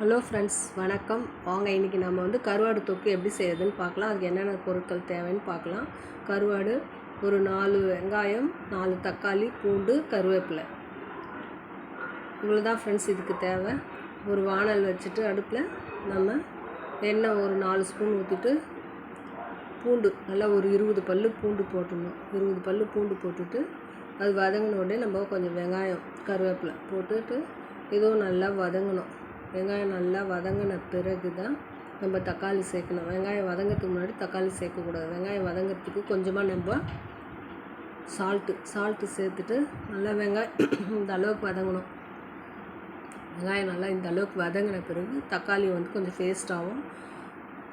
Hello friends, வணக்கம். வாங்க இன்றைக்கி நம்ம கருவாடு தொக்கு எப்படி செய்யறதுன்னு பார்க்கலாம். அதுக்கு என்னென்ன பொருட்கள் தேவைன்னு பார்க்கலாம். கருவாடு, ஒரு 4 வெங்காயம், 4 தக்காளி, பூண்டு, கருவேப்பிலை, இவ்வளோ தான் ஃப்ரெண்ட்ஸ் இதுக்கு தேவை. ஒரு வானல் வச்சுட்டு அடுப்பில் நம்ம எண்ணெய் ஒரு 4 ஸ்பூன் ஊற்றிட்டு பூண்டு நல்லா ஒரு 20 பல் பூண்டு போட்டுடணும். 20 பல் பூண்டு போட்டுட்டு அது வதங்கின உடனே நம்ம கொஞ்சம் வெங்காயம், கருவேப்பிலை போட்டுட்டு இதுவும் நல்லா வதங்கணும். வெங்காயம் நல்லா வதங்கின பிறகு தான் நம்ம தக்காளி சேர்க்கணும். வெங்காயம் வதங்கிறதுக்கு முன்னாடி தக்காளி சேர்க்கக்கூடாது. வெங்காயம் வதங்கிறதுக்கு கொஞ்சமாக நம்ம சால்ட்டு சேர்த்துட்டு நல்லா வெங்காயம் இந்த அளவுக்கு வதங்கணும். வெங்காயம் நல்லா இந்த அளவுக்கு வதங்கின பிறகு தக்காளி கொஞ்சம் பேஸ்ட்டாகவும்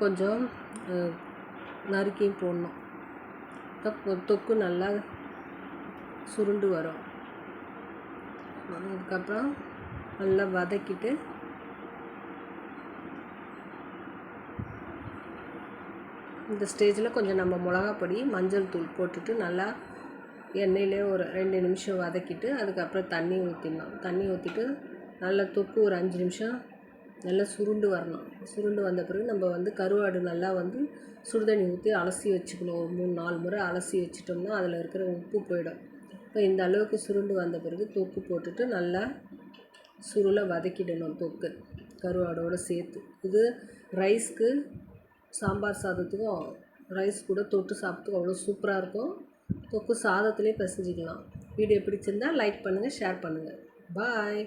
கொஞ்சம் நறுக்கியும் போடணும். தொக்கு நல்லா சுருண்டு வரும். அதுக்கப்புறம் நல்லா வதக்கிட்டு இந்த ஸ்டேஜில் கொஞ்சம் நம்ம மிளகாப்பொடி, மஞ்சள் தூள் போட்டுட்டு நல்லா எண்ணெயிலே ஒரு 2 நிமிஷம் வதக்கிட்டு அதுக்கப்புறம் தண்ணி ஊற்றிடணும். தண்ணி ஊற்றிட்டு நல்லா தொக்கு ஒரு 5 நிமிஷம் நல்லா சுருண்டு வரணும். சுருண்டு வந்த பிறகு நம்ம கருவாடு நல்லா சுடுதண்ணி ஊற்றி அலசி வச்சுக்கணும். ஒரு 3-4 முறை அலசி வச்சிட்டோம்னா அதில் இருக்கிற உப்பு போயிடும். இப்போ இந்த அளவுக்கு சுருண்டு வந்த பிறகு தொக்கு போட்டுட்டு நல்லா சுருளை வதக்கிடணும். தொக்கு கருவாடோடு சேர்த்து இது ரைஸ்க்கு, சாம்பார் சாதத்துக்கும் ரைஸ் கூட தொட்டு சாப்பிட்றதுக்கு அவ்வளோ சூப்பராக இருக்கும். தொக்கு சாதத்துலேயே பிசைஞ்சிக்கலாம். வீடியோ பிடிச்சிருந்தால் லைக் பண்ணுங்கள், ஷேர் பண்ணுங்கள். பாய்.